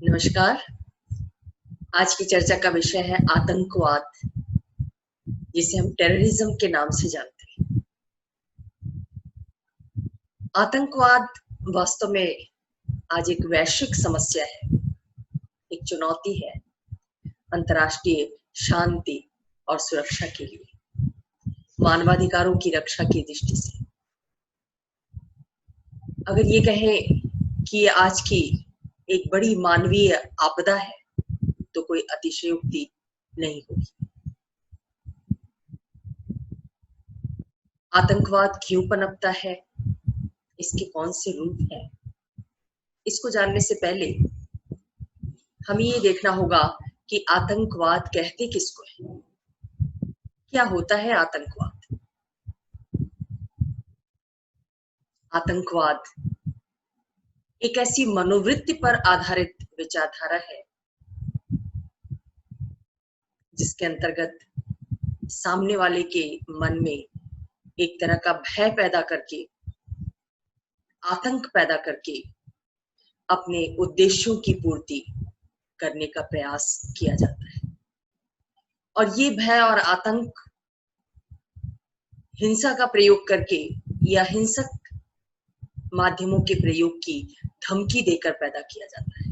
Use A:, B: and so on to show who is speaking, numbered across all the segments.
A: नमस्कार। आज की चर्चा का विषय है आतंकवाद, जिसे हम टेररिज्म के नाम से जानते हैं। आतंकवाद वास्तव में आज एक वैश्विक समस्या है, एक चुनौती है अंतर्राष्ट्रीय शांति और सुरक्षा के लिए, मानवाधिकारों की रक्षा की दृष्टि से। अगर ये कहें कि ये आज की एक बड़ी मानवीय आपदा है तो कोई अतिशयोक्ति नहीं होगी। आतंकवाद क्यों पनपता है, इसके कौन से रूप हैं, इसको जानने से पहले हमें ये देखना होगा कि आतंकवाद कहते किसको है, क्या होता है आतंकवाद। आतंकवाद एक ऐसी मनोवृत्ति पर आधारित विचारधारा है जिसके अंतर्गत सामने वाले के मन में एक तरह का भय पैदा करके, आतंक पैदा करके अपने उद्देश्यों की पूर्ति करने का प्रयास किया जाता है। और ये भय और आतंक हिंसा का प्रयोग करके या हिंसक माध्यमों के प्रयोग की धमकी देकर पैदा किया जाता है।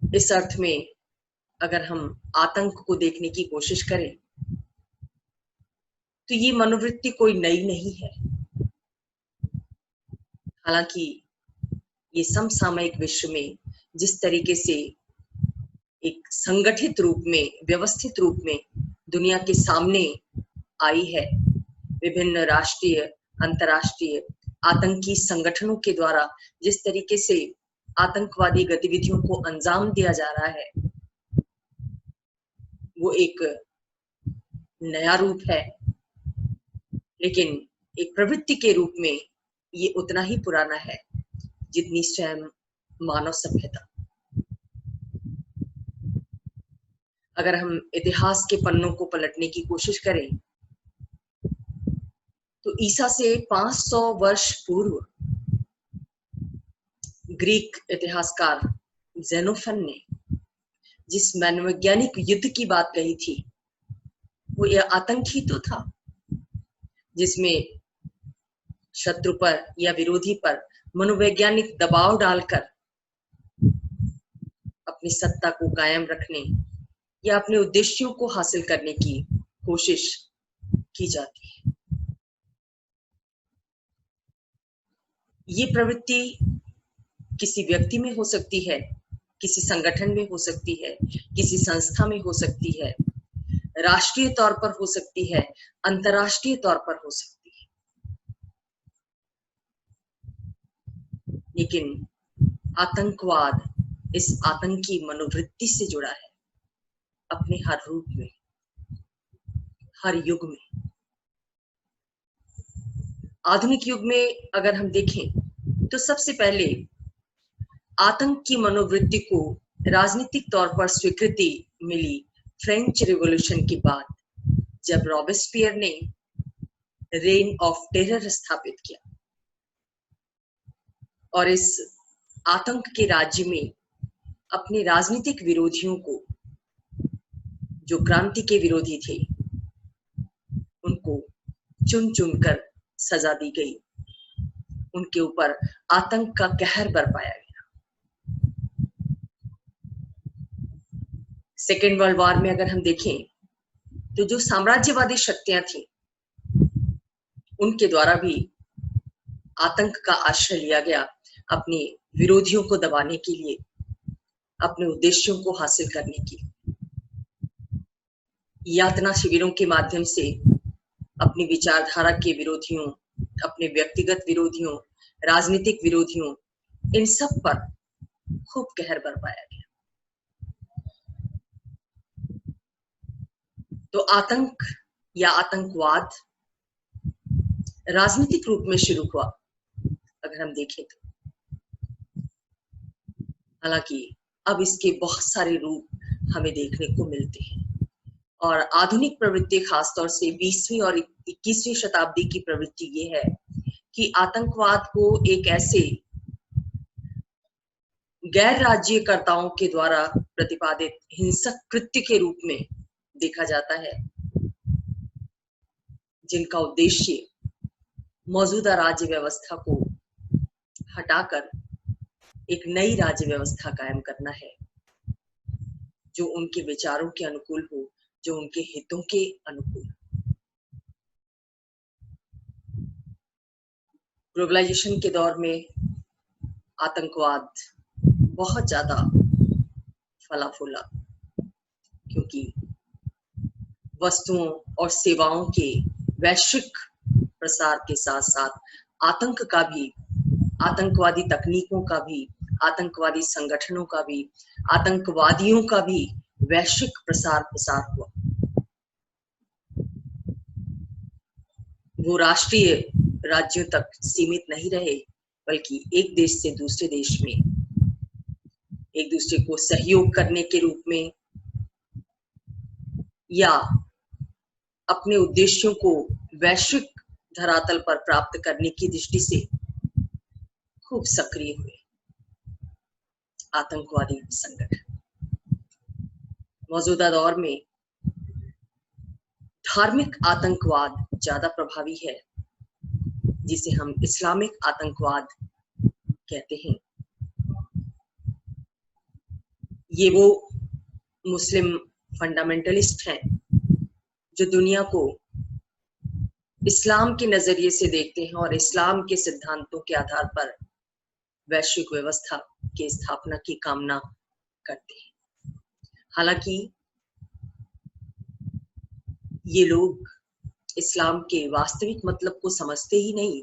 A: इस अर्थ में अगर हम आतंक को देखने की कोशिश करें तो ये मनोवृत्ति कोई नई नहीं है। हालांकि ये समसामयिक विश्व में जिस तरीके से एक संगठित रूप में, व्यवस्थित रूप में दुनिया के सामने आई है, विभिन्न राष्ट्रीय, अंतर्राष्ट्रीय आतंकी संगठनों के द्वारा जिस तरीके से आतंकवादी गतिविधियों को अंजाम दिया जा रहा है, वो एक नया रूप है, लेकिन एक प्रवृत्ति के रूप में ये उतना ही पुराना है जितनी स्वयं मानव सभ्यता। अगर हम इतिहास के पन्नों को पलटने की कोशिश करें तो ईसा से 500 वर्ष पूर्व ग्रीक इतिहासकार जेनोफन ने जिस मनोवैज्ञानिक युद्ध की बात कही थी, वो यह आतंक ही तो था, जिसमें शत्रु पर या विरोधी पर मनोवैज्ञानिक दबाव डालकर अपनी सत्ता को कायम रखने या अपने उद्देश्यों को हासिल करने की कोशिश की जाती है। ये प्रवृत्ति किसी व्यक्ति में हो सकती है, किसी संगठन में हो सकती है, किसी संस्था में हो सकती है, राष्ट्रीय तौर पर हो सकती है, अंतर्राष्ट्रीय तौर पर हो सकती है। लेकिन आतंकवाद इस आतंकी मनोवृत्ति से जुड़ा है, अपने हर रूप में, हर युग में। आधुनिक युग में अगर हम देखें तो सबसे पहले आतंक की मनोवृत्ति को राजनीतिक तौर पर स्वीकृति मिली फ्रेंच रिवॉल्यूशन के बाद, जब रॉबेस्पियर ने रेन ऑफ टेरर स्थापित किया और इस आतंक के राज्य में अपने राजनीतिक विरोधियों को, जो क्रांति के विरोधी थे, उनको चुन चुनकर सजा दी गई, उनके ऊपर आतंक का कहर बरपाया गया। सेकेंड वर्ल्ड वॉर में अगर हम देखें तो जो साम्राज्यवादी शक्तियां थी, उनके द्वारा भी आतंक का आश्रय लिया गया अपने विरोधियों को दबाने के लिए, अपने उद्देश्यों को हासिल करने के लिए। यातना शिविरों के माध्यम से अपनी विचारधारा के विरोधियों, अपने व्यक्तिगत विरोधियों, राजनीतिक विरोधियों, इन सब पर खूब कहर बरपाया गया। तो आतंक या आतंकवाद राजनीतिक रूप में शुरू हुआ अगर हम देखें तो। हालांकि अब इसके बहुत सारे रूप हमें देखने को मिलते हैं और आधुनिक प्रवृत्ति, खासतौर से 20वीं और 21वीं शताब्दी की प्रवृत्ति ये है कि आतंकवाद को एक ऐसे गैर राज्यकर्ताओं के द्वारा प्रतिपादित हिंसक कृत्य के रूप में देखा जाता है, जिनका उद्देश्य मौजूदा राज्य व्यवस्था को हटाकर एक नई राज्य व्यवस्था कायम करना है, जो उनके विचारों के अनुकूल हो, जो उनके हितों के अनुकूल। ग्लोबलाइजेशन के दौर में आतंकवाद बहुत ज्यादा फला फूला, क्योंकि वस्तुओं और सेवाओं के वैश्विक प्रसार के साथ साथ आतंक का भी, आतंकवादी तकनीकों का भी, आतंकवादी संगठनों का भी, आतंकवादियों का भी वैश्विक प्रसार हुआ। वो राष्ट्रीय राज्यों तक सीमित नहीं रहे, बल्कि एक देश से दूसरे देश में एक दूसरे को सहयोग करने के रूप में या अपने उद्देश्यों को वैश्विक धरातल पर प्राप्त करने की दृष्टि से खूब सक्रिय हुए आतंकवादी संगठन। मौजूदा दौर में धार्मिक आतंकवाद ज्यादा प्रभावी है, जिसे हम इस्लामिक आतंकवाद कहते हैं। ये वो मुस्लिम फंडामेंटलिस्ट हैं जो दुनिया को इस्लाम के नजरिए से देखते हैं और इस्लाम के सिद्धांतों के आधार पर वैश्विक व्यवस्था की स्थापना की कामना करते हैं। हालांकि ये लोग इस्लाम के वास्तविक मतलब को समझते ही नहीं,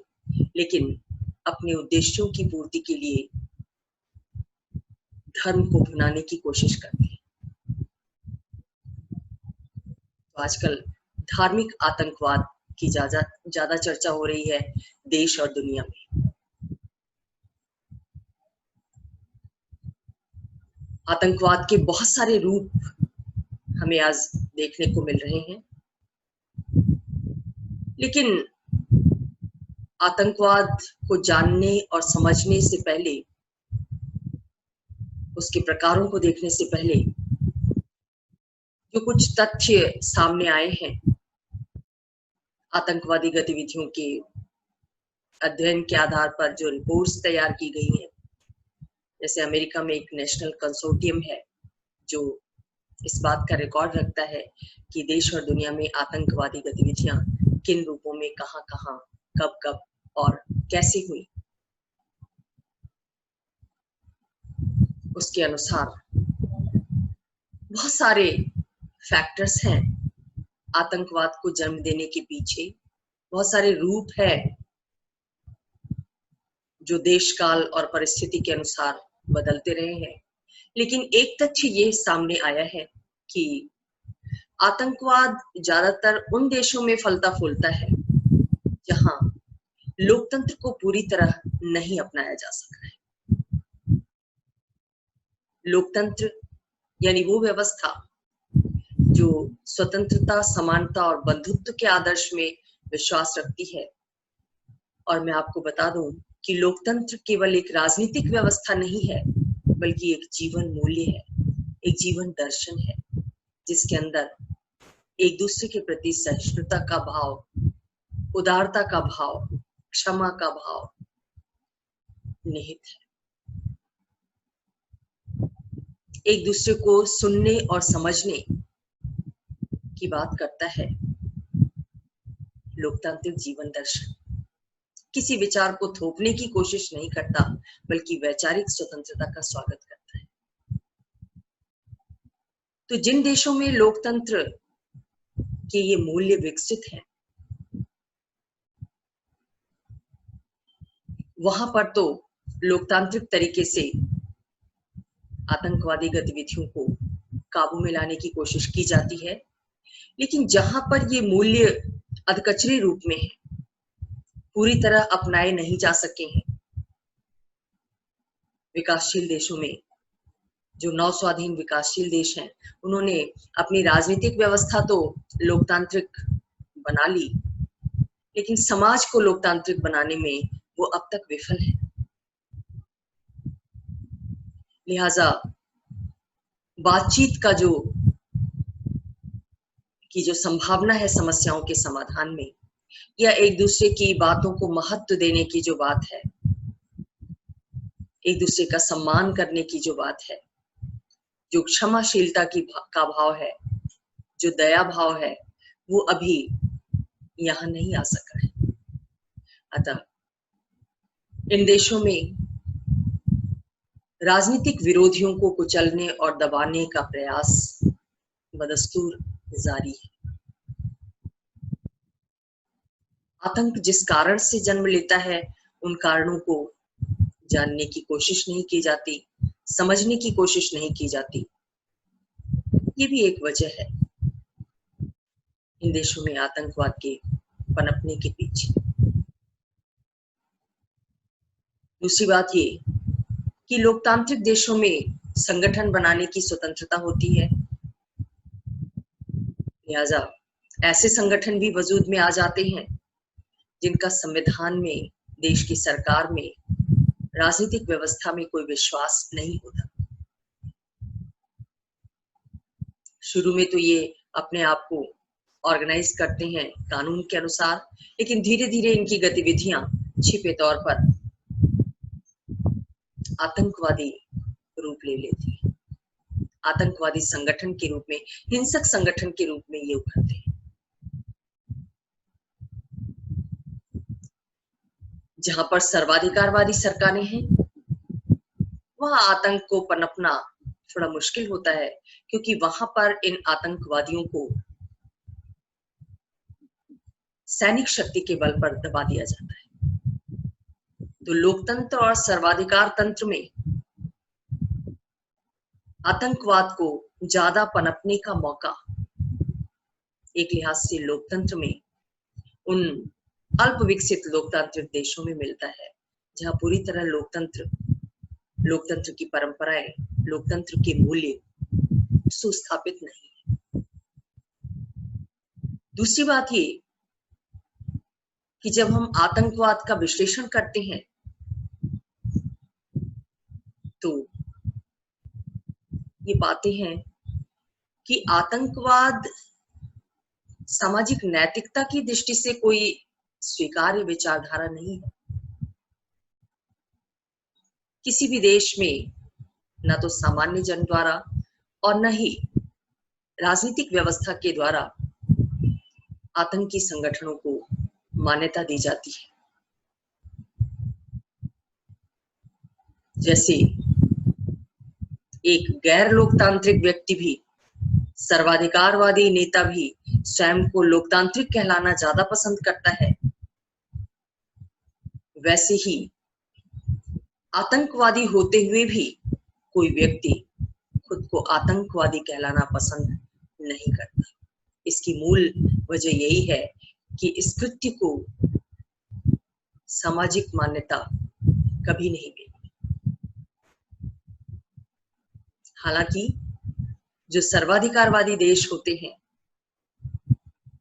A: लेकिन अपने उद्देश्यों की पूर्ति के लिए धर्म को भुनाने की कोशिश करते हैं। तो आजकल धार्मिक आतंकवाद की ज्यादा चर्चा हो रही है देश और दुनिया में। आतंकवाद के बहुत सारे रूप हमें आज देखने को मिल रहे हैं, लेकिन आतंकवाद को जानने और समझने से पहले, उसके प्रकारों को देखने से पहले जो कुछ तथ्य सामने आए हैं आतंकवादी गतिविधियों के अध्ययन के आधार पर, जो रिपोर्ट्स तैयार की गई हैं, जैसे अमेरिका में एक नेशनल कंसोर्टियम है जो इस बात का रिकॉर्ड रखता है कि देश और दुनिया में आतंकवादी गतिविधियां किन रूपों में, कहां कहां, कब कब और कैसे हुई। उसके अनुसार बहुत सारे फैक्टर्स हैं आतंकवाद को जन्म देने के पीछे, बहुत सारे रूप है जो देश काल और परिस्थिति के अनुसार बदलते रहे हैं। लेकिन एक तथ्य ये सामने आया है कि आतंकवाद ज्यादातर उन देशों में फलता फूलता है जहां लोकतंत्र को पूरी तरह नहीं अपनाया जा सका है। लोकतंत्र यानी वो व्यवस्था जो स्वतंत्रता, समानता और बंधुत्व के आदर्श में विश्वास रखती है। और मैं आपको बता दूं कि लोकतंत्र केवल एक राजनीतिक व्यवस्था नहीं है, बल्कि एक जीवन मूल्य है, एक जीवन दर्शन है, जिसके अंदर एक दूसरे के प्रति सहिष्णुता का भाव, उदारता का भाव, क्षमा का भाव निहित है। एक दूसरे को सुनने और समझने की बात करता है लोकतांत्रिक जीवन दर्शन। किसी विचार को थोपने की कोशिश नहीं करता, बल्कि वैचारिक स्वतंत्रता का स्वागत करता है। तो जिन देशों में लोकतंत्र के ये मूल्य विकसित हैं, वहां पर तो लोकतांत्रिक तरीके से आतंकवादी गतिविधियों को काबू में लाने की कोशिश की जाती है। लेकिन जहां पर ये मूल्य अधकचरे रूप में है, पूरी तरह अपनाए नहीं जा सके हैं, विकासशील देशों में, जो नव स्वाधीन विकासशील देश हैं, उन्होंने अपनी राजनीतिक व्यवस्था तो लोकतांत्रिक बना ली, लेकिन समाज को लोकतांत्रिक बनाने में वो अब तक विफल है। लिहाजा बातचीत का जो संभावना है समस्याओं के समाधान में, या एक दूसरे की बातों को महत्व देने की जो बात है, एक दूसरे का सम्मान करने की जो बात है, जो क्षमाशीलता का भाव है, जो दया भाव है, वो अभी यहाँ नहीं आ सका है। अतः इन देशों में राजनीतिक विरोधियों को कुचलने और दबाने का प्रयास बदस्तूर जारी है। आतंक जिस कारण से जन्म लेता है, उन कारणों को जानने की कोशिश नहीं की जाती, समझने की कोशिश नहीं की जाती। ये भी एक वजह है इन देशों में आतंकवाद के पनपने के पीछे। दूसरी बात ये कि लोकतांत्रिक देशों में संगठन बनाने की स्वतंत्रता होती है, लिहाजा ऐसे संगठन भी वजूद में आ जाते हैं जिनका संविधान में, देश की सरकार में, राजनीतिक व्यवस्था में कोई विश्वास नहीं होता। शुरू में तो ये अपने आप को ऑर्गेनाइज करते हैं कानून के अनुसार, लेकिन धीरे धीरे इनकी गतिविधियां छिपे तौर पर आतंकवादी रूप ले लेती है। आतंकवादी संगठन के रूप में, हिंसक संगठन के रूप में ये उभरते हैं। जहां पर सर्वाधिकारवादी सरकारें हैं, वहां आतंक को पनपना थोड़ा मुश्किल होता है, क्योंकि वहां पर इन आतंकवादियों को सैनिक शक्ति के बल पर दबा दिया जाता है। तो लोकतंत्र और सर्वाधिकार तंत्र में आतंकवाद को ज्यादा पनपने का मौका एक लिहाज से लोकतंत्र में, उन अल्प विकसित लोकतांत्रिक देशों में मिलता है जहां पूरी तरह लोकतंत्र की परंपराएं, लोकतंत्र के मूल्य सुस्थापित नहीं है। दूसरी बात ये कि जब हम आतंकवाद का विश्लेषण करते हैं तो ये पाते हैं कि आतंकवाद सामाजिक नैतिकता की दृष्टि से कोई स्वीकार्य विचारधारा नहीं है। किसी भी देश में न तो सामान्य जन द्वारा और न ही राजनीतिक व्यवस्था के द्वारा आतंकी संगठनों को मान्यता दी जाती है। जैसे एक गैर लोकतांत्रिक व्यक्ति भी, सर्वाधिकारवादी नेता भी स्वयं को लोकतांत्रिक कहलाना ज्यादा पसंद करता है, वैसे ही आतंकवादी होते हुए भी कोई व्यक्ति खुद को आतंकवादी कहलाना पसंद नहीं करता। इसकी मूल वजह यही है कि इस कृत्य को सामाजिक मान्यता कभी नहीं मिली। हालांकि जो सर्वाधिकारवादी देश होते हैं,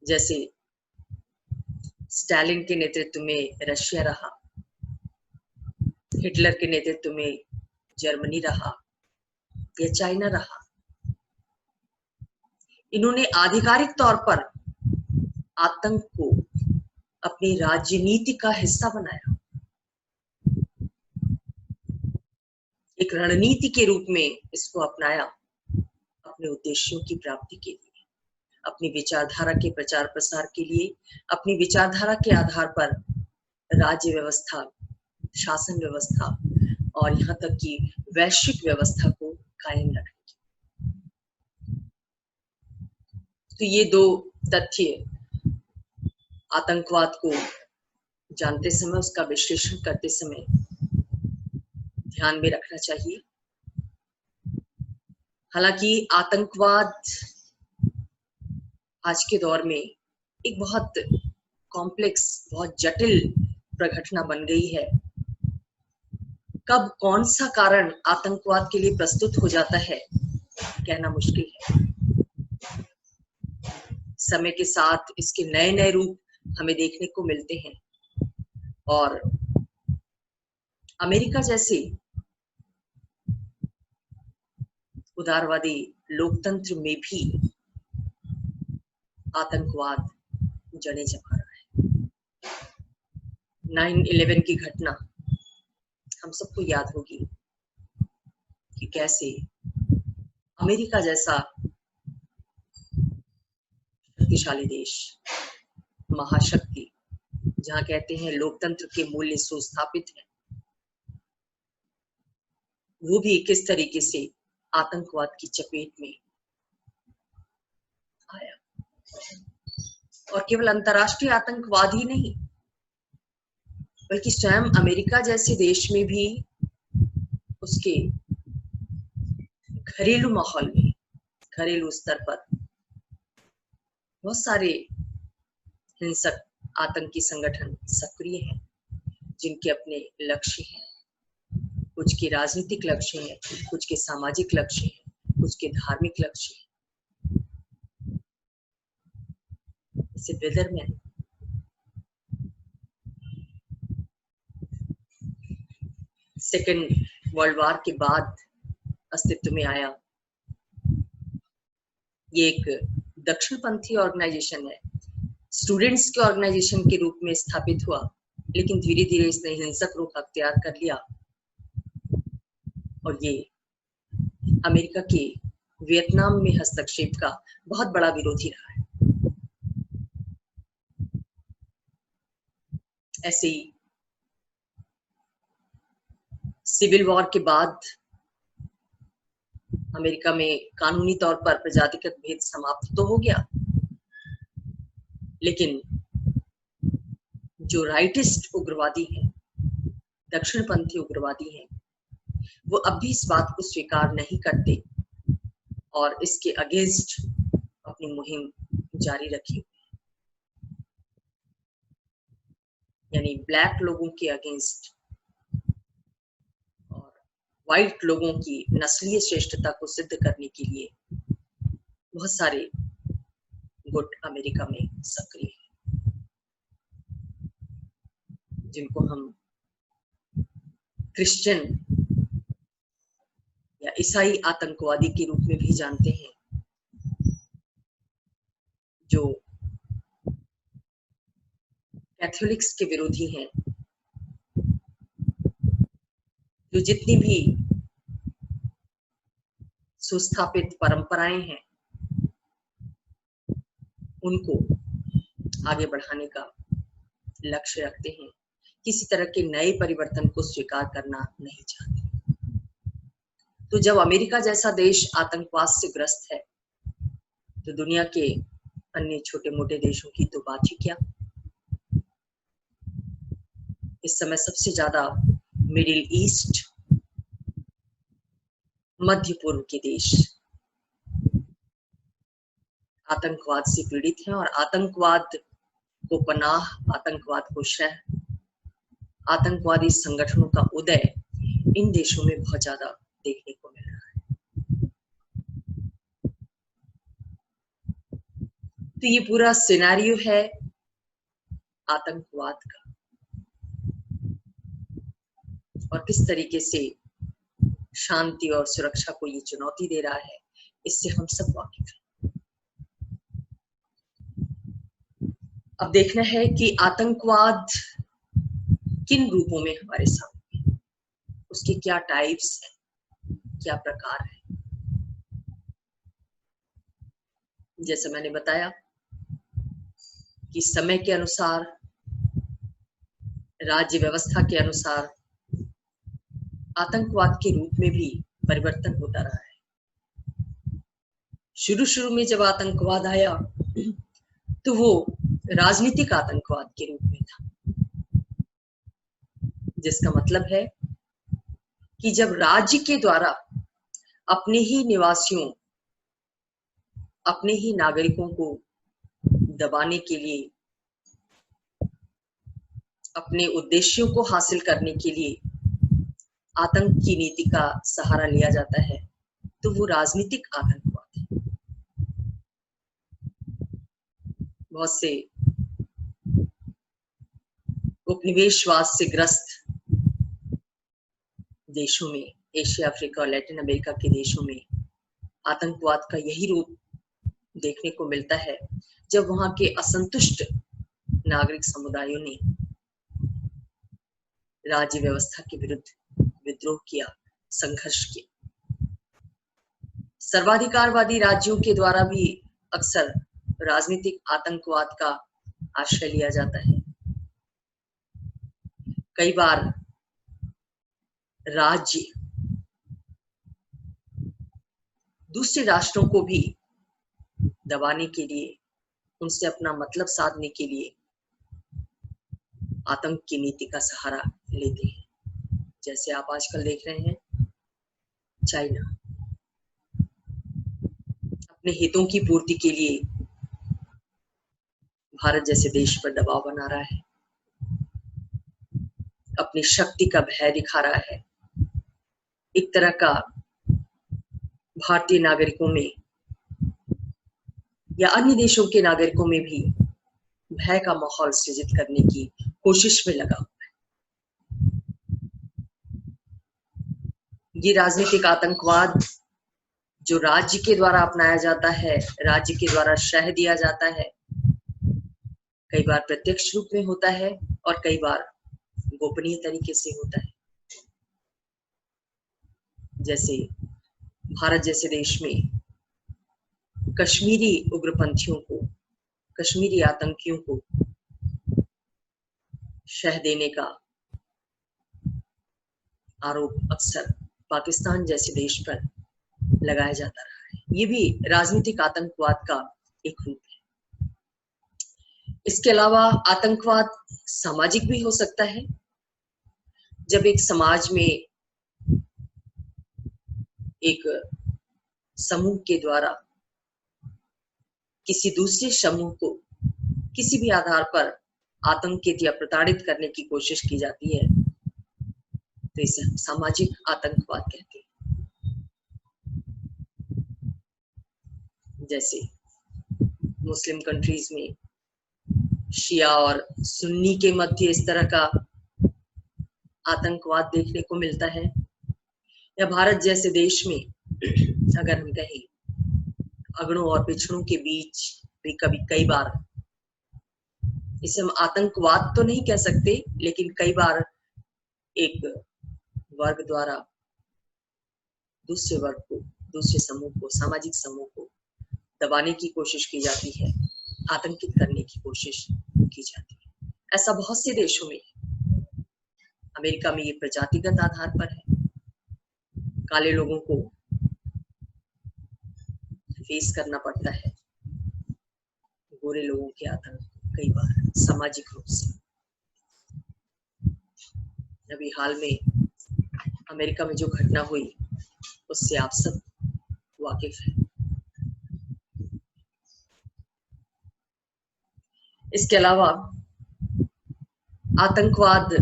A: जैसे स्टालिन के नेतृत्व में रशिया रहा, हिटलर के नेतृत्व में जर्मनी रहा या चाइना रहा, इन्होंने आधिकारिक तौर पर आतंक को अपनी राजनीति का हिस्सा बनाया। एक रणनीति के रूप में इसको अपनाया, अपने उद्देश्यों की प्राप्ति के लिए, अपनी विचारधारा के प्रचार प्रसार के लिए, अपनी विचारधारा के आधार पर राज्य व्यवस्था, शासन व्यवस्था और यहाँ तक कि वैश्विक व्यवस्था को कायम रखने की। तो ये दो तथ्य आतंकवाद को जानते समय, उसका विश्लेषण करते समय ध्यान में रखना चाहिए। हालांकि आतंकवाद आज के दौर में एक बहुत कॉम्प्लेक्स, बहुत जटिल प्रघटना बन गई है। कब कौन सा कारण आतंकवाद के लिए प्रस्तुत हो जाता है, कहना मुश्किल है। समय के साथ इसके नए नए रूप हमें देखने को मिलते हैं और अमेरिका जैसे उदारवादी लोकतंत्र में भी आतंकवाद जड़ें जमा रहा है। 9/11 की घटना हम सबको याद होगी कि कैसे अमेरिका जैसा शक्तिशाली देश, महाशक्ति, जहां कहते हैं लोकतंत्र के मूल्य सुस्थापित हैं, वो भी किस तरीके से आतंकवाद की चपेट में आया। और केवल अंतर्राष्ट्रीय आतंकवाद ही नहीं, बल्कि स्वयं अमेरिका जैसे देश में भी उसके घरेलू माहौल में, घरेलू स्तर पर बहुत सारे हिंसक आतंकी संगठन सक्रिय हैं, जिनके अपने लक्ष्य हैं। कुछ के राजनीतिक लक्ष्य हैं, कुछ के सामाजिक लक्ष्य हैं, कुछ के धार्मिक लक्ष्य हैं। जैसे ब्रदरमैन सेकेंड वर्ल्ड वॉर के बाद अस्तित्व में आया। ये एक दक्षिणपंथी ऑर्गेनाइजेशन है, स्टूडेंट्स के ऑर्गेनाइजेशन के रूप में स्थापित हुआ, लेकिन धीरे धीरे इसने हिंसक रूप अख्तियार कर लिया और ये अमेरिका के वियतनाम में हस्तक्षेप का बहुत बड़ा विरोधी रहा है। ऐसे ही सिविल वॉर के बाद अमेरिका में कानूनी तौर पर प्रजातिगत भेद समाप्त तो हो गया, लेकिन जो राइटिस्ट उग्रवादी हैं, दक्षिणपंथी उग्रवादी हैं, वो अब भी इस बात को स्वीकार नहीं करते और इसके अगेंस्ट अपनी मुहिम जारी रखी, यानी ब्लैक लोगों के अगेंस्ट और व्हाइट लोगों की नस्लीय श्रेष्ठता को सिद्ध करने के लिए बहुत सारे गुट अमेरिका में सक्रिय हैं, जिनको हम क्रिश्चियन या ईसाई आतंकवादी के रूप में भी जानते हैं, जो कैथोलिक्स के विरोधी हैं, जो जितनी भी सुस्थापित परंपराएं हैं उनको आगे बढ़ाने का लक्ष्य रखते हैं, किसी तरह के नए परिवर्तन को स्वीकार करना नहीं चाहते। तो जब अमेरिका जैसा देश आतंकवाद से ग्रस्त है, तो दुनिया के अन्य छोटे मोटे देशों की तो बात ही क्या। इस समय सबसे ज्यादा मिडिल ईस्ट, मध्य पूर्व के देश आतंकवाद से पीड़ित हैं और आतंकवाद को पनाह, आतंकवाद को शह, आतंकवादी संगठनों का उदय इन देशों में बहुत ज्यादा देखने को मिल रहा है। तो ये पूरा सिनेरियो है आतंकवाद का और किस तरीके से शांति और सुरक्षा को ये चुनौती दे रहा है, इससे हम सब वाकिफ हैं। अब देखना है कि आतंकवाद किन रूपों में हमारे सामने, उसके क्या टाइप्स हैं, क्या प्रकार है। जैसे मैंने बताया कि समय के अनुसार, राज्य व्यवस्था के अनुसार आतंकवाद के रूप में भी परिवर्तन होता रहा है। शुरू में जब आतंकवाद आया तो वो राजनीतिक आतंकवाद के रूप में था, जिसका मतलब है कि जब राज्य के द्वारा अपने ही निवासियों, अपने ही नागरिकों को दबाने के लिए, अपने उद्देश्यों को हासिल करने के लिए आतंक की नीति का सहारा लिया जाता है, तो वो राजनीतिक आतंकवाद है। बहुत से उपनिवेशवाद से ग्रस्त देशों में, एशिया, अफ्रीका और लैटिन अमेरिका के देशों में आतंकवाद का यही रूप देखने को मिलता है जब वहां के असंतुष्ट नागरिक समुदायों ने राज्य व्यवस्था के विरुद्ध विद्रोह किया, संघर्ष किया। सर्वाधिकारवादी राज्यों के द्वारा भी अक्सर राजनीतिक आतंकवाद का आश्रय लिया जाता है। कई बार राज्य दूसरे राष्ट्रों को भी दबाने के लिए, उनसे अपना मतलब साधने के लिए आतंक की नीति का सहारा लेते हैं। जैसे आप आजकल देख रहे हैं, चाइना अपने हितों की पूर्ति के लिए भारत जैसे देश पर दबाव बना रहा है, अपनी शक्ति का भय दिखा रहा है। एक तरह का भारतीय नागरिकों में या अन्य देशों के नागरिकों में भी भय का माहौल सृजित करने की कोशिश में लगा हुआ है। ये राजनीतिक आतंकवाद जो राज्य के द्वारा अपनाया जाता है, राज्य के द्वारा शह दिया जाता है, कई बार प्रत्यक्ष रूप में होता है और कई बार गोपनीय तरीके से होता है। जैसे भारत जैसे देश में कश्मीरी उग्रपंथियों को, कश्मीरी आतंकियों को शह देने का आरोप अक्सर पाकिस्तान जैसे देश पर लगाया जाता रहा है। ये भी राजनीतिक आतंकवाद का एक रूप है। इसके अलावा आतंकवाद सामाजिक भी हो सकता है। जब एक समाज में एक समूह के द्वारा किसी दूसरे समूह को किसी भी आधार पर आतंकित या प्रताड़ित करने की कोशिश की जाती है, तो इसे हम सामाजिक आतंकवाद कहते हैं। जैसे मुस्लिम कंट्रीज में शिया और सुन्नी के मध्य इस तरह का आतंकवाद देखने को मिलता है, या भारत जैसे देश में अगर हम कहें अगड़ों और पिछड़ों के बीच भी कई बार, इसे हम आतंकवाद तो नहीं कह सकते, लेकिन कई बार एक वर्ग द्वारा दूसरे वर्ग को, दूसरे समूह को, सामाजिक समूह को दबाने की कोशिश की जाती है, आतंकित करने की कोशिश की जाती है। ऐसा बहुत से देशों में, अमेरिका में ये प्रजातिगत आधार पर है। काले लोगों को फेस करना पड़ता है गोरे लोगों के आतंक, कई बार सामाजिक रूप से। अभी हाल में अमेरिका में जो घटना हुई उससे आप सब वाकिफ हैं। इसके अलावा आतंकवाद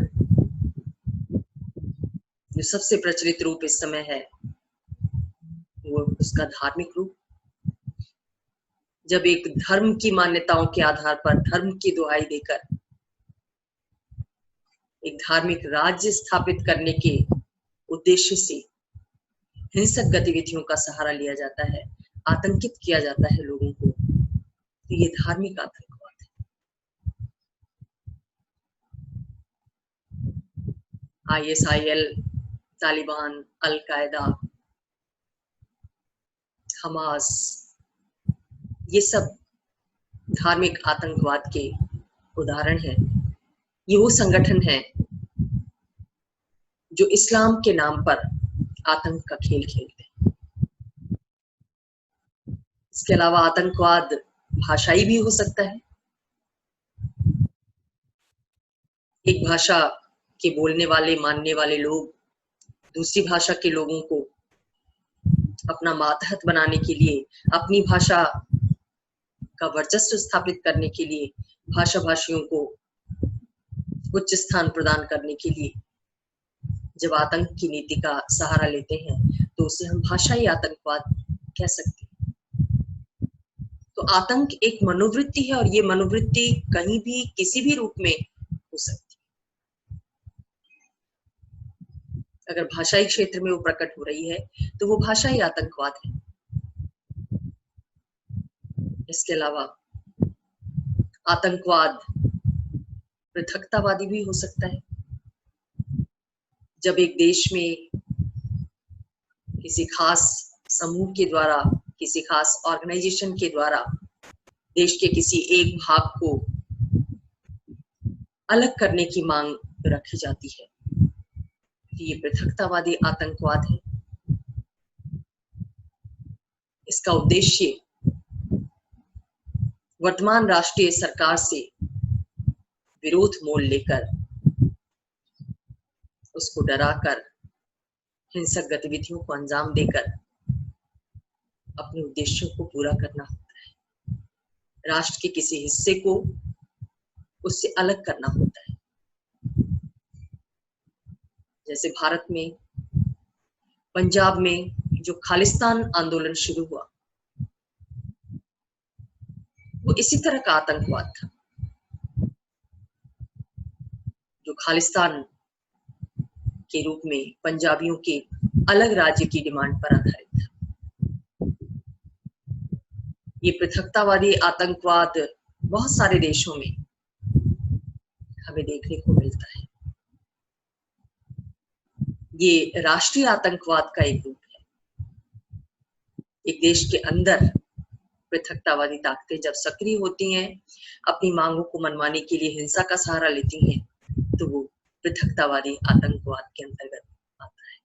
A: जो सबसे प्रचलित रूप इस समय है वो उसका धार्मिक रूप। जब एक धर्म की मान्यताओं के आधार पर, धर्म की दुहाई देकर एक धार्मिक राज्य स्थापित करने के उद्देश्य से हिंसक गतिविधियों का सहारा लिया जाता है, आतंकित किया जाता है लोगों को, तो ये धार्मिक आतंकवाद है। ISIL, तालिबान, अल कायदा, हमास, ये सब धार्मिक आतंकवाद के उदाहरण हैं। ये वो संगठन हैं जो इस्लाम के नाम पर आतंक का खेल खेलते हैं। इसके अलावा आतंकवाद भाषाई भी हो सकता है। एक भाषा के बोलने वाले, मानने वाले लोग दूसरी भाषा के लोगों को अपना मातहत बनाने के लिए, अपनी भाषा का वर्चस्व स्थापित करने के लिए, भाषा भाषियों को उच्च स्थान प्रदान करने के लिए जब आतंक की नीति का सहारा लेते हैं तो उसे हम भाषाई आतंकवाद कह सकते हैं। तो आतंक एक मनोवृत्ति है और ये मनोवृत्ति कहीं भी, किसी भी रूप में हो सकती है। अगर भाषाई क्षेत्र में वो प्रकट हो रही है तो वो भाषाई आतंकवाद है। इसके अलावा आतंकवाद पृथकतावादी भी हो सकता है। जब एक देश में किसी खास समूह के द्वारा, किसी खास ऑर्गेनाइजेशन के द्वारा देश के किसी एक भाग को अलग करने की मांग रखी जाती है, ये पृथकतावादी आतंकवाद है। इसका उद्देश्य वर्तमान राष्ट्रीय सरकार से विरोध मोल लेकर, उसको डराकर, हिंसक गतिविधियों को अंजाम देकर अपने उद्देश्यों को पूरा करना होता है। राष्ट्र के किसी हिस्से को उससे अलग करना होता है। जैसे भारत में पंजाब में जो खालिस्तान आंदोलन शुरू हुआ, वो इसी तरह का आतंकवाद था, जो खालिस्तान के रूप में पंजाबियों के अलग राज्य की डिमांड पर आधारित था। ये पृथकतावादी आतंकवाद बहुत सारे देशों में हमें देखने को मिलता है। ये राष्ट्रीय आतंकवाद का एक रूप है। एक देश के अंदर पृथकतावादी ताकतें जब सक्रिय होती हैं, अपनी मांगों को मनवाने के लिए हिंसा का सहारा लेती हैं, तो वो पृथकतावादी आतंकवाद के अंतर्गत आता है।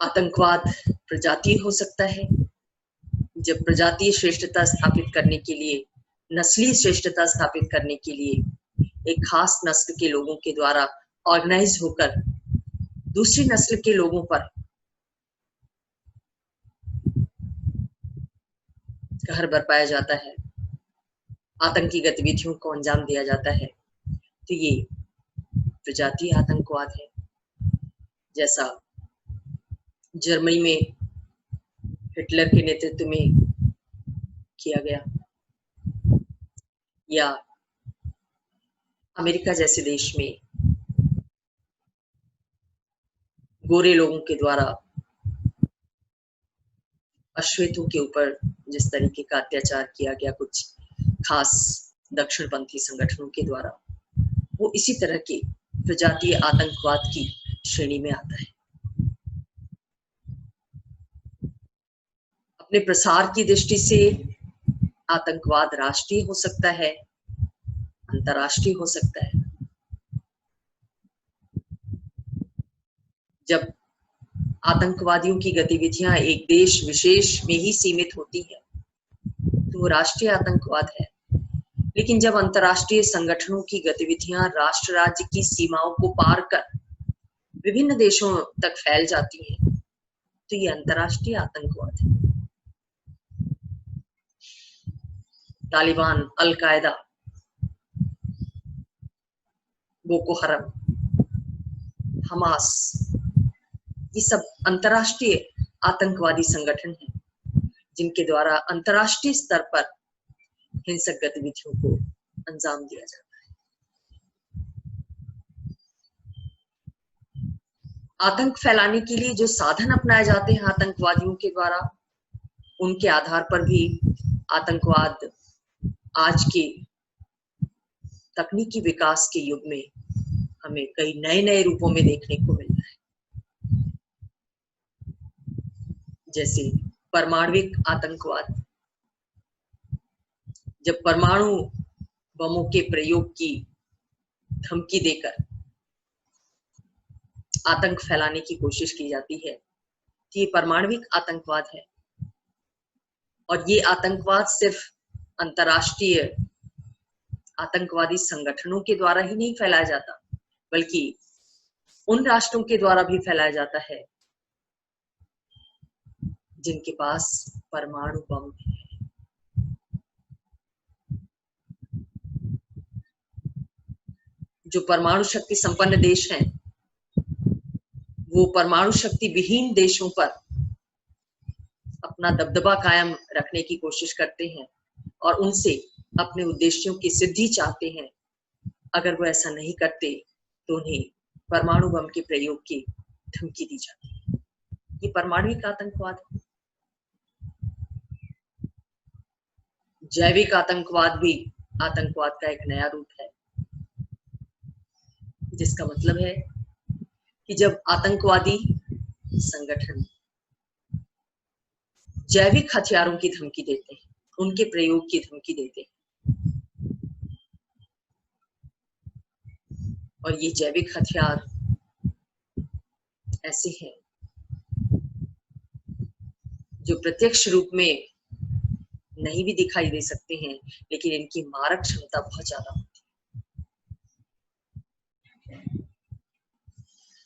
A: आतंकवाद प्रजातीय हो सकता है। जब प्रजातीय श्रेष्ठता स्थापित करने के लिए, नस्लीय श्रेष्ठता स्थापित करने के लिए एक खास नस्ल के लोगों के द्वारा ऑर्गेनाइज होकर दूसरी नस्ल के लोगों पर कहर बरपाया जाता है, आतंकी गतिविधियों को अंजाम दिया जाता है, तो ये प्रजातीय आतंकवाद है। जैसा जर्मनी में हिटलर के नेतृत्व में किया गया, या अमेरिका जैसे देश में गोरे लोगों के द्वारा अश्वेतों के ऊपर जिस तरीके का अत्याचार किया गया कुछ खास दक्षिणपंथी संगठनों के द्वारा, वो इसी तरह के प्रजातीय आतंकवाद की श्रेणी में आता है। अपने प्रसार की दृष्टि से आतंकवाद राष्ट्रीय हो सकता है, अंतर्राष्ट्रीय हो सकता है। जब आतंकवादियों की गतिविधियां एक देश विशेष में ही सीमित होती है, तो वो राष्ट्रीय आतंकवाद है। लेकिन जब अंतर्राष्ट्रीय संगठनों की गतिविधियां राष्ट्र राज्य की सीमाओं को पार कर विभिन्न देशों तक फैल जाती हैं, तो ये अंतर्राष्ट्रीय आतंकवाद है। तालिबान, अल कायदा, बोको हरम, हमास, ये सब अंतर्राष्ट्रीय आतंकवादी संगठन हैं, जिनके द्वारा अंतर्राष्ट्रीय स्तर पर हिंसक गतिविधियों को अंजाम दिया जाता है। आतंक फैलाने के लिए जो साधन अपनाए जाते हैं आतंकवादियों के द्वारा, उनके आधार पर भी आतंकवाद आज के तकनीकी विकास के युग में हमें कई नए नए रूपों में देखने को मिल रहा है। जैसे परमाणविक आतंकवाद, जब परमाणु बमों के प्रयोग की धमकी देकर आतंक फैलाने की कोशिश की जाती है, तो ये परमाणविक आतंकवाद है। और ये आतंकवाद सिर्फ अंतर्राष्ट्रीय आतंकवादी संगठनों के द्वारा ही नहीं फैलाया जाता, बल्कि उन राष्ट्रों के द्वारा भी फैलाया जाता है जिनके पास परमाणु बम है। जो परमाणु शक्ति संपन्न देश हैं, वो परमाणु शक्ति विहीन देशों पर अपना दबदबा कायम रखने की कोशिश करते हैं और उनसे अपने उद्देश्यों की सिद्धि चाहते हैं। अगर वो ऐसा नहीं करते तो उन्हें परमाणु बम के प्रयोग की धमकी दी जाती है। ये परमाणुविक आतंकवाद है। जैविक आतंकवाद भी आतंकवाद का एक नया रूप है, जिसका मतलब है कि जब आतंकवादी संगठन जैविक हथियारों की धमकी देते हैं, उनके प्रयोग की धमकी देते हैं, और ये जैविक हथियार ऐसे हैं जो प्रत्यक्ष रूप में नहीं भी दिखाई दे सकते हैं, लेकिन इनकी मारक क्षमता बहुत ज्यादा होती है।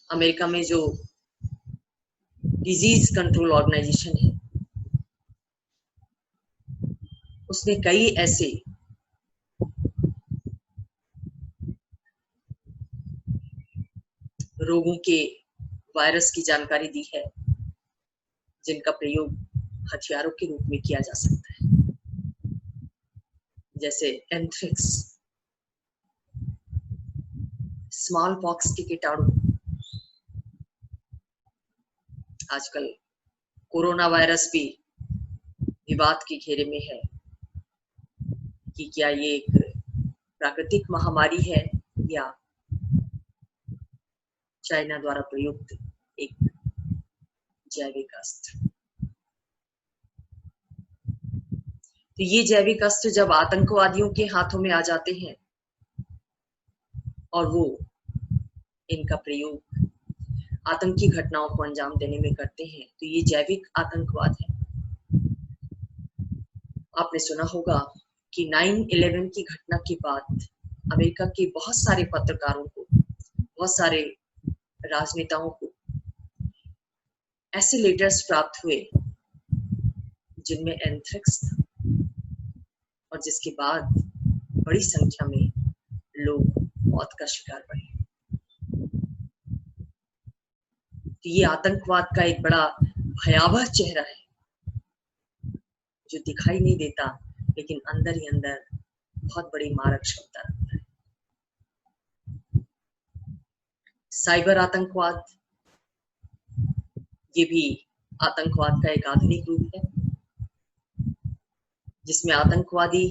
A: अमेरिका में जो डिजीज कंट्रोल ऑर्गेनाइजेशन है, उसने कई ऐसे रोगों के वायरस की जानकारी दी है जिनका प्रयोग हथियारों के रूप में किया जा सकता है, जैसे एंथ्रेक्स, स्मॉल पॉक्स के कीटाणु, आजकल कोरोना वायरस भी विवाद के घेरे में है कि क्या ये एक प्राकृतिक महामारी है या चाइना द्वारा प्रयुक्त एक जैविक अस्त्र। तो ये जैविक अस्त्र जब आतंकवादियों के हाथों में आ जाते हैं और वो इनका प्रयोग आतंकी घटनाओं को अंजाम देने में करते हैं, तो ये जैविक आतंकवाद है। आपने सुना होगा कि 9/11 की घटना के बाद अमेरिका के बहुत सारे पत्रकारों को, बहुत सारे राजनेताओं को ऐसे लेटर्स प्राप्त हुए जिनमें एंथ्रेक्स था, और जिसके बाद बड़ी संख्या में लोग मौत का शिकार बने। तो ये आतंकवाद का एक बड़ा भयावह चेहरा है जो दिखाई नहीं देता, लेकिन अंदर ही अंदर बहुत बड़ी मारक क्षमता रखता है। साइबर आतंकवाद, ये भी आतंकवाद का एक आधुनिक रूप है, जिसमें आतंकवादी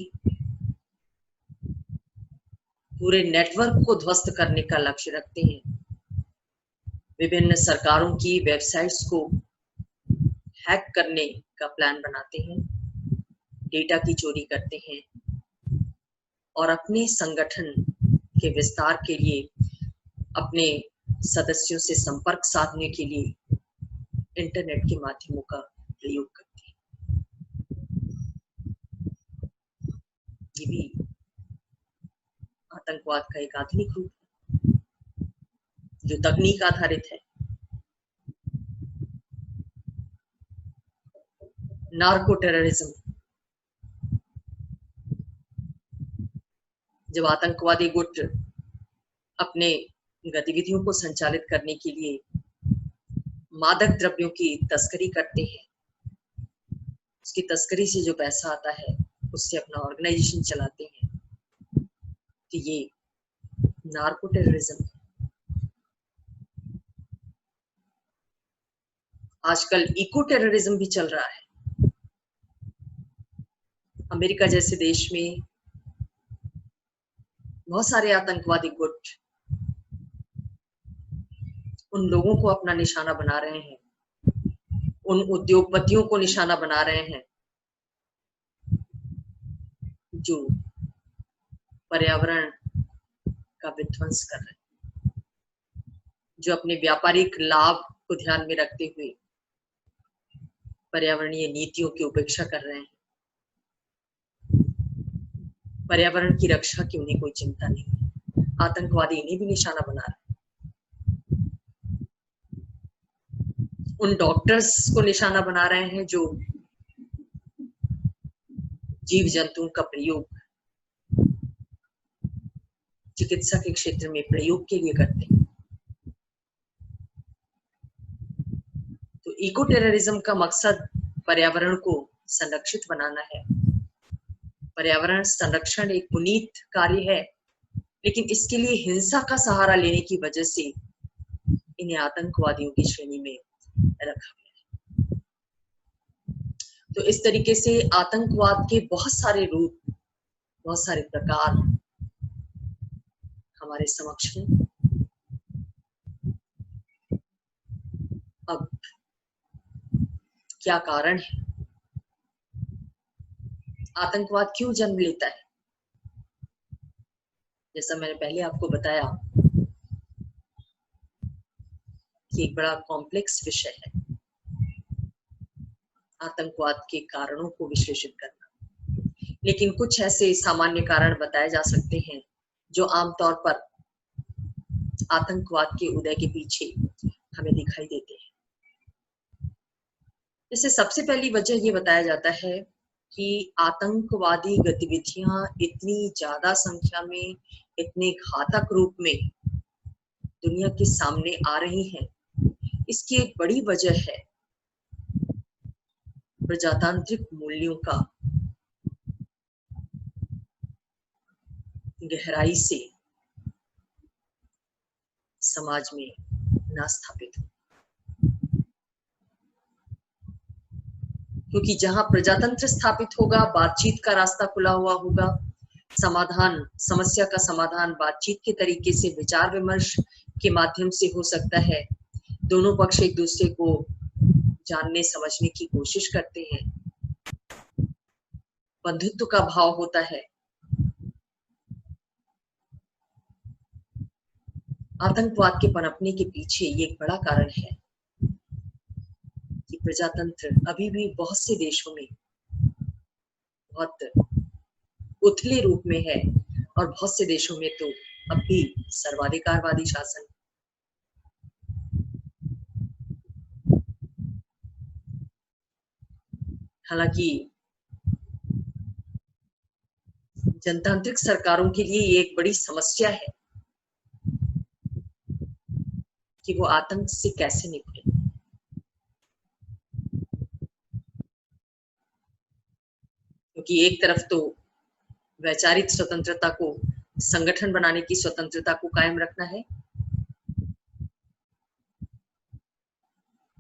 A: पूरे नेटवर्क को ध्वस्त करने का लक्ष्य रखते हैं। विभिन्न सरकारों की वेबसाइट्स को हैक करने का प्लान बनाते हैं, डेटा की चोरी करते हैं और अपने संगठन के विस्तार के लिए, अपने सदस्यों से संपर्क साधने के लिए इंटरनेट के माध्यमों का प्रयोग करते हैं। ये भी आतंकवाद का एक आधुनिक रूप है जो तकनीक आधारित है। नार्को टेररिज्म, जब आतंकवादी गुट अपने गतिविधियों को संचालित करने के लिए मादक द्रव्यों की तस्करी करते हैं, उसकी तस्करी से जो पैसा आता है उससे अपना ऑर्गेनाइजेशन चलाते हैं, तो ये नार्को टेररिज्म है। आजकल इको टेररिज्म भी चल रहा है। अमेरिका जैसे देश में बहुत सारे आतंकवादी गुट उन लोगों को अपना निशाना बना रहे हैं, उन उद्योगपतियों को निशाना बना रहे हैं जो पर्यावरण का विध्वंस कर रहे हैं, जो अपने व्यापारिक लाभ को ध्यान में रखते हुए पर्यावरणीय नीतियों की उपेक्षा कर रहे हैं। पर्यावरण की रक्षा की उन्हें कोई चिंता नहीं। आतंकवादी इन्हें भी निशाना बना रहे हैं। उन डॉक्टर्स को निशाना बना रहे हैं जो जीव जंतुओं का प्रयोग चिकित्सा के क्षेत्र में प्रयोग के लिए करते हैं। तो इको टेररिज्म का मकसद पर्यावरण को संरक्षित बनाना है। पर्यावरण संरक्षण एक पुनीत कार्य है, लेकिन इसके लिए हिंसा का सहारा लेने की वजह से इन्हें आतंकवादियों की श्रेणी में रखा गया। तो इस तरीके से आतंकवाद के बहुत सारे रूप, बहुत सारे प्रकार हमारे समक्ष हैं। अब क्या कारण है, आतंकवाद क्यों जन्म लेता है? जैसा मैंने पहले आपको बताया कि एक बड़ा कॉम्प्लेक्स विषय है आतंकवाद के कारणों को विश्लेषित करना, लेकिन कुछ ऐसे सामान्य कारण बताए जा सकते हैं जो आमतौर पर आतंकवाद के उदय के पीछे हमें दिखाई देते हैं। जैसे सबसे पहली वजह ये बताया जाता है कि आतंकवादी गतिविधियां इतनी ज्यादा संख्या में, इतने घातक रूप में दुनिया के सामने आ रही हैं, इसकी एक बड़ी वजह है प्रजातांत्रिक मूल्यों का गहराई से समाज में ना स्थापित हो। क्योंकि जहां प्रजातंत्र स्थापित होगा, बातचीत का रास्ता खुला हुआ होगा, समाधान, समस्या का समाधान बातचीत के तरीके से, विचार विमर्श के माध्यम से हो सकता है। दोनों पक्ष एक दूसरे को जानने समझने की कोशिश करते हैं, बंधुत्व का भाव होता है। आतंकवाद के पनपने के पीछे ये एक बड़ा कारण है कि प्रजातंत्र अभी भी बहुत से देशों में बहुत उथले रूप में है और बहुत से देशों में तो अब भी सर्वाधिकारवादी शासन। हालांकि जनतांत्रिक सरकारों के लिए ये एक बड़ी समस्या है कि वो आतंक से कैसे निपटे। क्योंकि एक तरफ तो वैचारिक स्वतंत्रता को, संगठन बनाने की स्वतंत्रता को कायम रखना है,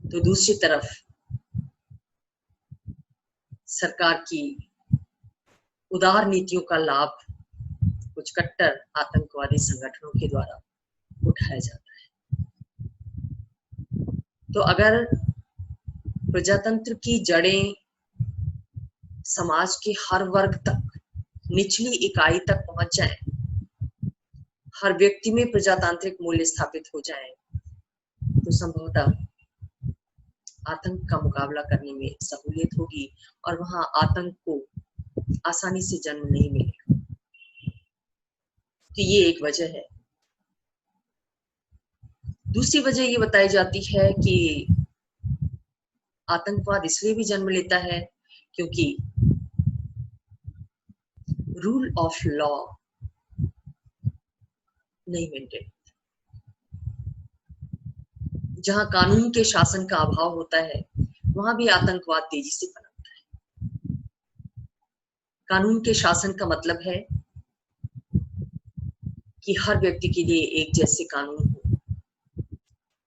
A: तो दूसरी तरफ सरकार की उदार नीतियों का लाभ कुछ कट्टर आतंकवादी संगठनों के द्वारा उठाया जाता है। तो अगर प्रजातंत्र की जड़ें समाज के हर वर्ग तक, निचली इकाई तक पहुंच जाए, हर व्यक्ति में प्रजातांत्रिक मूल्य स्थापित हो जाए, तो संभवतः आतंक का मुकाबला करने में सहूलियत होगी और वहां आतंक को आसानी से जन्म नहीं मिलेगा। तो ये एक वजह है। दूसरी वजह ये बताई जाती है कि आतंकवाद इसलिए भी जन्म लेता है क्योंकि रूल ऑफ लॉ नहीं मेंटेन। जहां कानून के शासन का अभाव होता है, वहां भी आतंकवाद तेजी से पनपता है। कानून के शासन का मतलब है कि हर व्यक्ति के लिए एक जैसे कानून हो,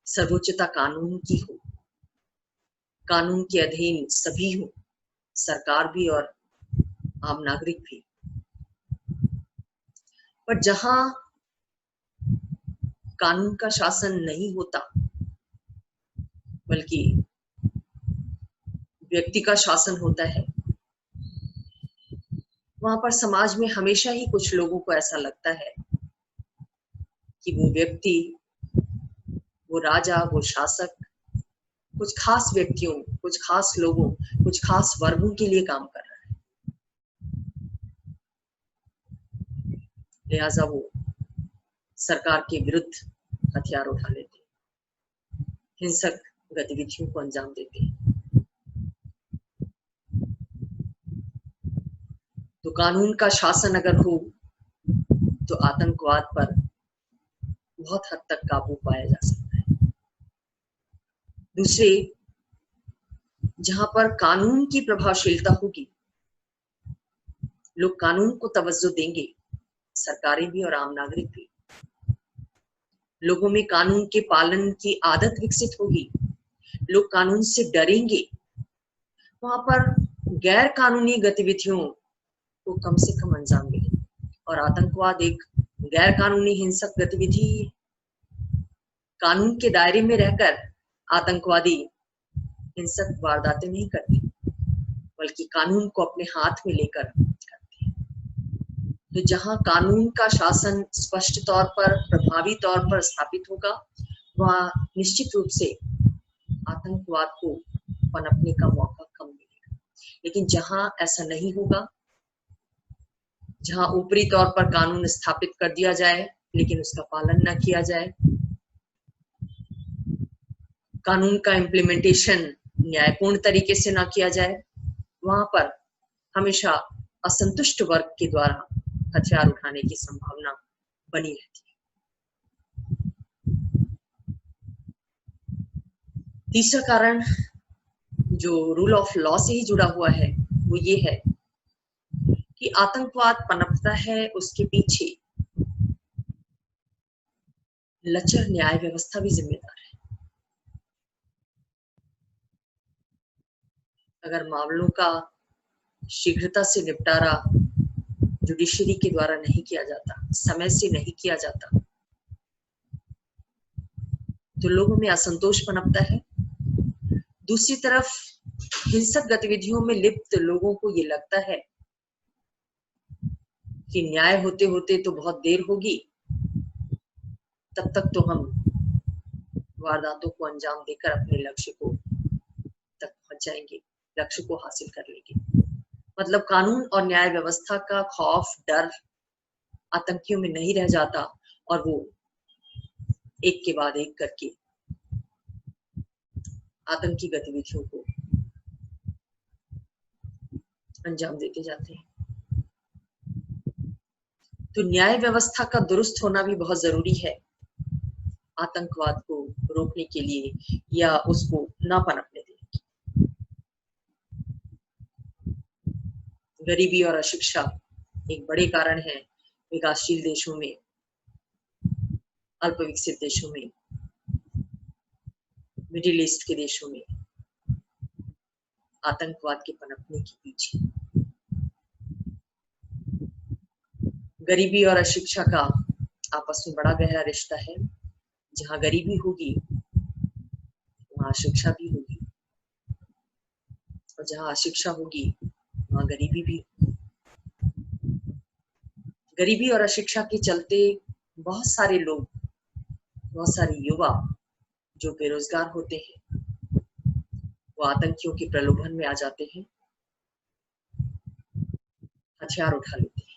A: सर्वोच्चता कानून की हो, कानून के अधीन सभी हो, सरकार भी और आम नागरिक भी। पर जहां कानून का शासन नहीं होता, बल्कि व्यक्ति का शासन होता है, वहां पर समाज में हमेशा ही कुछ लोगों को ऐसा लगता है कि वो व्यक्ति, वो राजा, वो शासक कुछ खास व्यक्तियों, कुछ खास लोगों, कुछ खास वर्गों के लिए काम कर रहा है। लिहाजा वो सरकार के विरुद्ध हथियार उठा लेते हैं, हिंसक गतिविधियों को अंजाम देते हैं। तो कानून का शासन अगर हो तो आतंकवाद पर बहुत हद तक काबू पाया जा सकता है। दूसरे, जहां पर कानून की प्रभावशीलता होगी, लोग कानून को तवज्जो देंगे, सरकारें भी और आम नागरिक भी। लोगों में कानून के पालन की आदत विकसित होगी, लोग कानून से डरेंगे। वहां पर गैर कानूनी गतिविधियों को कम से कम अंजाम मिले। और आतंकवाद एक गैर कानूनी हिंसक गतिविधि है। कानून के दायरे में रहकर आतंकवादी हिंसक वारदातें नहीं करते, बल्कि कानून को अपने हाथ में लेकर करते हैं। तो जहां कानून का शासन स्पष्ट तौर पर, प्रभावी तौर पर स्थापित होगा, वहां निश्चित रूप से आतंकवाद को पनपने का मौका कम मिलेगा। लेकिन जहां ऐसा नहीं होगा, जहां ऊपरी तौर पर कानून स्थापित कर दिया जाए लेकिन उसका पालन न किया जाए, कानून का इम्प्लीमेंटेशन न्यायपूर्ण तरीके से ना किया जाए, वहां पर हमेशा असंतुष्ट वर्ग के द्वारा हथियार उठाने की संभावना बनी रहती है। तीसरा कारण जो रूल ऑफ लॉ से ही जुड़ा हुआ है वो ये है कि आतंकवाद पनपता है, उसके पीछे लचर न्याय व्यवस्था भी जिम्मेदार है। अगर मामलों का शीघ्रता से निपटारा जुडिशरी के द्वारा नहीं किया जाता, समय से नहीं किया जाता, तो लोगों में असंतोष पनपता है। दूसरी तरफ हिंसक गतिविधियों में लिप्त लोगों को ये लगता है कि न्याय होते होते तो बहुत देर होगी, तब तक तो हम वारदातों को अंजाम देकर अपने लक्ष्य को तक पहुंच जाएंगे, लक्ष्य को हासिल कर लेंगे। मतलब कानून और न्याय व्यवस्था का खौफ, डर आतंकियों में नहीं रह जाता और वो एक के बाद एक करके आतंकी गतिविधियों को अंजाम देते जाते हैं। तो न्याय व्यवस्था का दुरुस्त होना भी बहुत जरूरी है आतंकवाद को रोकने के लिए या उसको ना पनपने देने के। गरीबी और अशिक्षा एक बड़े कारण है विकासशील देशों में, अल्प विकसित देशों में, मिडिल ईस्ट के देशों में आतंकवाद के पनपने के पीछे। गरीबी और अशिक्षा का आपस में बड़ा गहरा रिश्ता है। जहां गरीबी होगी वहां अशिक्षा भी होगी, और जहां अशिक्षा होगी वहां गरीबी भी होगी। गरीबी और अशिक्षा के चलते बहुत सारे लोग, बहुत सारे युवा जो बेरोजगार होते हैं, वो आतंकियों के प्रलोभन में आ जाते हैं, हथियार उठा लेते हैं।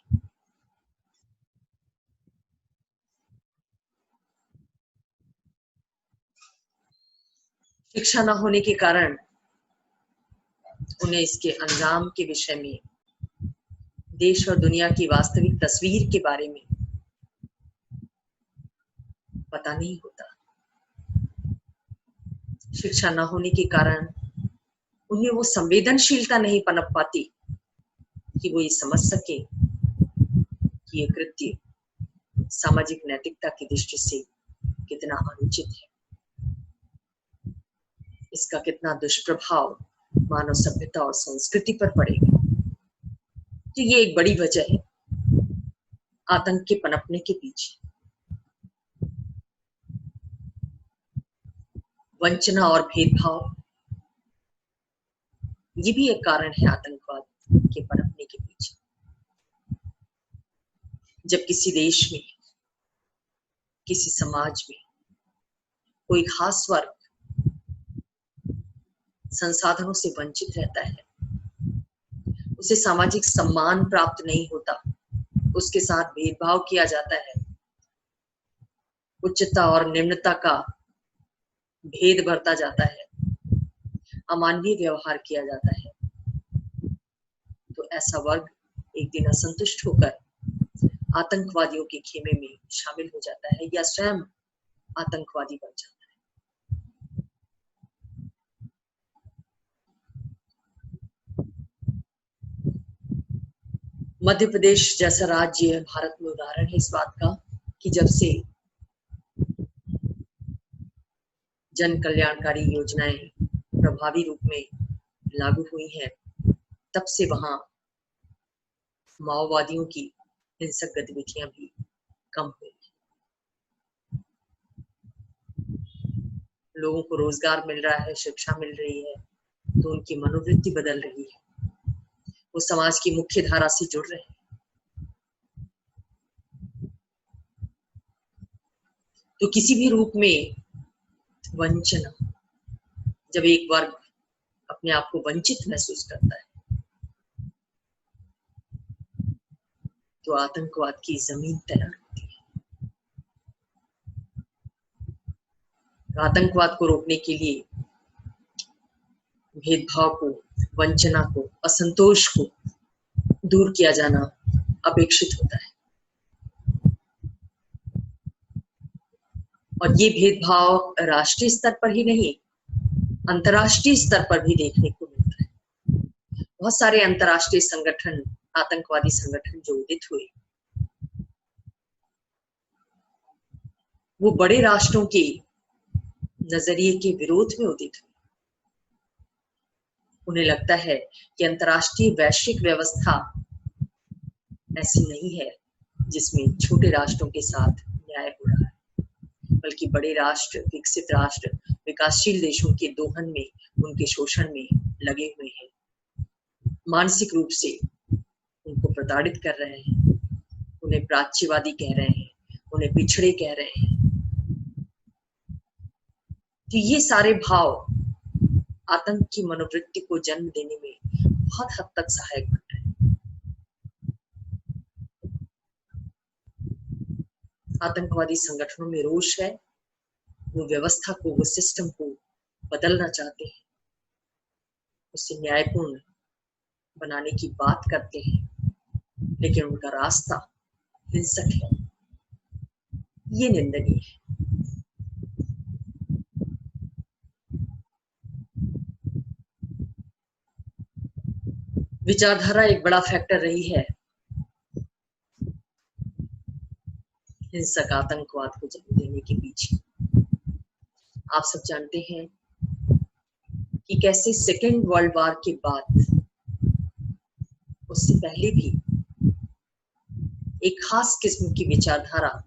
A: शिक्षा न होने के कारण उन्हें इसके अंजाम के विषय में, देश और दुनिया की वास्तविक तस्वीर के बारे में पता नहीं होता। शिक्षा न होने के कारण उन्हें वो संवेदनशीलता नहीं पनप पाती कि वो ये समझ सके कि ये कृत्य सामाजिक नैतिकता की दृष्टि से कितना अनुचित है, इसका कितना दुष्प्रभाव मानव सभ्यता और संस्कृति पर पड़ेगा। तो ये एक बड़ी वजह है आतंक के पनपने के पीछे। वंचना और भेदभाव ये भी एक कारण है आतंकवाद के पनपने के पीछे। जब किसी देश में, किसी समाज में कोई खास वर्ग संसाधनों से वंचित रहता है, उसे सामाजिक सम्मान प्राप्त नहीं होता, उसके साथ भेदभाव किया जाता है, उच्चता और निम्नता का भेद बढ़ता जाता है, अमानवीय व्यवहार किया जाता है, तो ऐसा वर्ग एक दिन असंतुष्ट होकर आतंकवादियों के खेमे में शामिल हो जाता है या स्वयं आतंकवादी बन जाता है। मध्य प्रदेश जैसा राज्य भारत में उदाहरण है इस बात का कि जब से जन कल्याणकारी योजनाएं प्रभावी रूप में लागू हुई हैं, तब से वहां माओवादियों की हिंसक गतिविधियां भी कम हुई। लोगों को रोजगार मिल रहा है, शिक्षा मिल रही है, तो उनकी मनोवृत्ति बदल रही है, वो समाज की मुख्य धारा से जुड़ रहे हैं। तो किसी भी रूप में वंचना, जब एक वर्ग अपने आप को वंचित महसूस करता है, तो आतंकवाद की जमीन तैयार होती है। आतंकवाद को रोकने के लिए भेदभाव को, वंचना को, असंतोष को दूर किया जाना अपेक्षित होता है। और ये भेदभाव राष्ट्रीय स्तर पर ही नहीं, अंतर्राष्ट्रीय स्तर पर भी देखने को मिलता है। बहुत सारे अंतर्राष्ट्रीय संगठन, आतंकवादी संगठन जो उदित हुए, वो बड़े राष्ट्रों के नजरिए के विरोध में उदित हुए। उन्हें लगता है कि अंतर्राष्ट्रीय वैश्विक व्यवस्था ऐसी नहीं है जिसमें छोटे राष्ट्रों के साथ न्याय हो रहा है, बल्कि बड़े राष्ट्र, विकसित राष्ट्र, विकासशील देशों के दोहन में, उनके शोषण में लगे हुए हैं, मानसिक रूप से उनको प्रताड़ित कर रहे हैं, उन्हें प्राच्यवादी कह रहे हैं, उन्हें पिछड़े कह रहे हैं। तो ये सारे भाव आतंक की मनोवृत्ति को जन्म देने में बहुत हद तक सहायक बन रहे हैं। आतंकवादी संगठनों में रोष है, वो व्यवस्था को, वो सिस्टम को बदलना चाहते हैं, उसे न्यायपूर्ण बनाने की बात करते हैं, लेकिन उनका रास्ता हिंसक है। ये निंदनीय है। विचारधारा एक बड़ा फैक्टर रही है हिंसक आतंकवाद को जन्म देने के पीछे। आप सब जानते हैं कि कैसे सेकेंड वर्ल्ड वॉर के बाद, उससे पहले भी एक खास किस्म की विचारधारा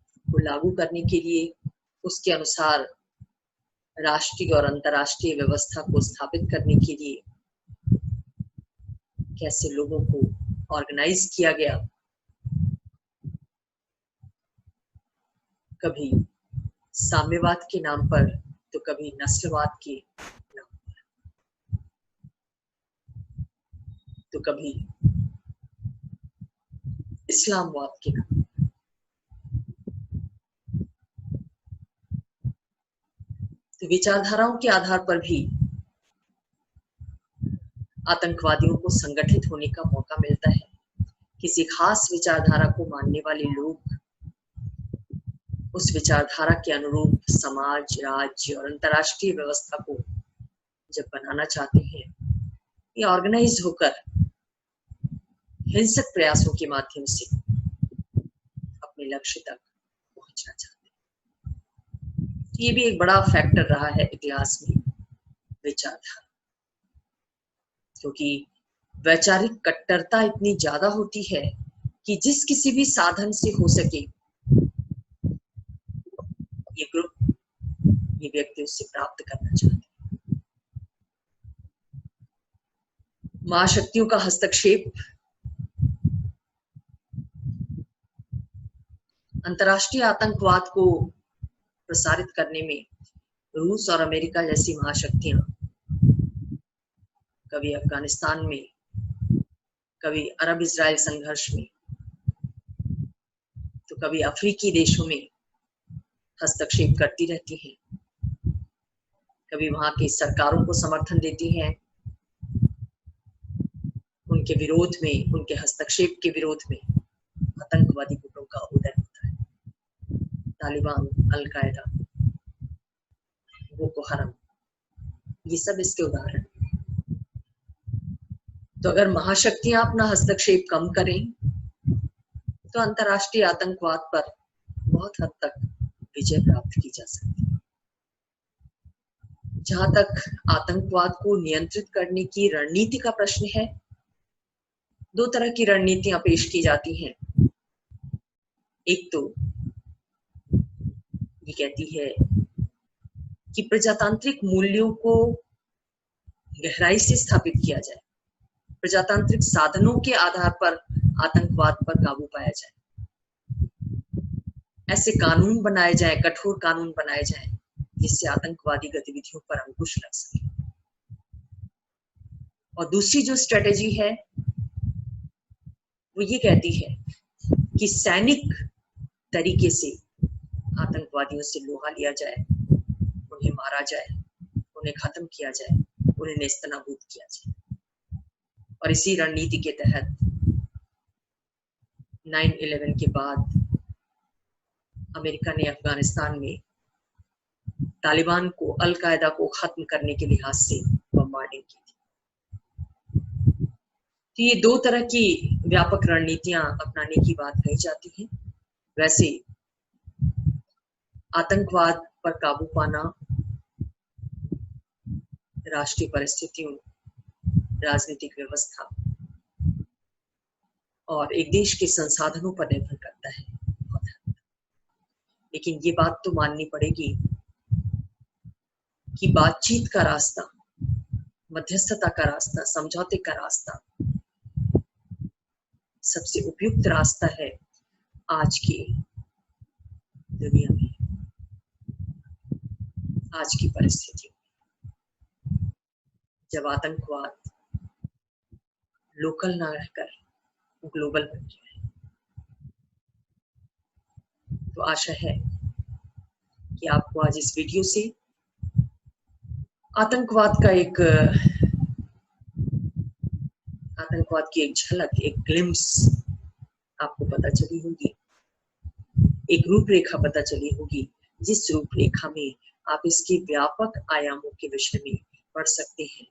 A: को लागू करने के लिए, उसके अनुसार राष्ट्रीय और अंतर्राष्ट्रीय व्यवस्था को स्थापित करने के लिए कैसे लोगों को ऑर्गेनाइज किया गया। कभी साम्यवाद के नाम पर, तो कभी नस्लवाद के नाम पर, तो कभी इस्लामवाद के नाम पर। तो विचारधाराओं के आधार पर भी आतंकवादियों को संगठित होने का मौका मिलता है। किसी खास विचारधारा को मानने वाले लोग उस विचारधारा के अनुरूप समाज, राज्य और अंतर्राष्ट्रीय व्यवस्था को जब बनाना चाहते हैं, ये ऑर्गेनाइज होकर हिंसक प्रयासों के माध्यम से अपने लक्ष्य तक पहुंचना चाहते हैं। ये भी एक बड़ा फैक्टर रहा है इतिहास में, विचारधारा, क्योंकि वैचारिक कट्टरता इतनी ज्यादा होती है कि जिस किसी भी साधन से हो सके ये ग्रुप, ये व्यक्ति उससे प्राप्त करना चाहते हैं। महाशक्तियों का हस्तक्षेप अंतर्राष्ट्रीय आतंकवाद को प्रसारित करने में रूस और अमेरिका जैसी महाशक्तियां कभी अफगानिस्तान में, कभी अरब इजराइल संघर्ष में, तो कभी अफ्रीकी देशों में हस्तक्षेप करती रहती हैं। कभी वहां की सरकारों को समर्थन देती हैं, उनके विरोध में, उनके हस्तक्षेप के विरोध में आतंकवादी गुटों का उदय होता है। तालिबान, अल-कायदा, बोको हराम, ये सब इसके उदाहरण। तो अगर महाशक्तियां अपना हस्तक्षेप कम करें तो अंतर्राष्ट्रीय आतंकवाद पर बहुत हद तक विजय प्राप्त की जा सकती है। जहां तक आतंकवाद को नियंत्रित करने की रणनीति का प्रश्न है, दो तरह की रणनीतियां पेश की जाती हैं। एक तो ये कहती है कि प्रजातांत्रिक मूल्यों को गहराई से स्थापित किया जाए, प्रजातांत्रिक साधनों के आधार पर आतंकवाद पर काबू पाया जाए, ऐसे कानून बनाए जाएं, कठोर कानून बनाए जाएं जिससे आतंकवादी गतिविधियों पर अंकुश लग सके। और दूसरी जो स्ट्रेटेजी है वो ये कहती है कि सैनिक तरीके से आतंकवादियों से लोहा लिया जाए, उन्हें मारा जाए, उन्हें खत्म किया जाए, उन्हें नेस्तनाबूद किया जाए। और इसी रणनीति के तहत 9/11 के बाद अमेरिका ने अफगानिस्तान में तालिबान को, अल कायदा को खत्म करने के लिहाज से बमबार्डिंग की थी। तो ये दो तरह की व्यापक रणनीतियां अपनाने की बात कही जाती है। वैसे आतंकवाद पर काबू पाना राष्ट्रीय परिस्थितियों, राजनीतिक व्यवस्था और एक देश के संसाधनों पर निर्भर करता है। लेकिन ये बात तो माननी पड़ेगी कि बातचीत का रास्ता, मध्यस्थता का रास्ता, समझौते का रास्ता सबसे उपयुक्त रास्ता है आज की दुनिया में, आज की परिस्थिति जब आतंकवाद लोकल ना रहकर ग्लोबल बन गया है। तो आशा है कि आपको आज इस वीडियो से आतंकवाद की एक झलक, एक ग्लिम्स आपको पता चली होगी, एक रूपरेखा पता चली होगी, जिस रूपरेखा में आप इसके व्यापक आयामों के विषय में पढ़ सकते हैं,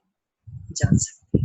A: जान सकते हैं।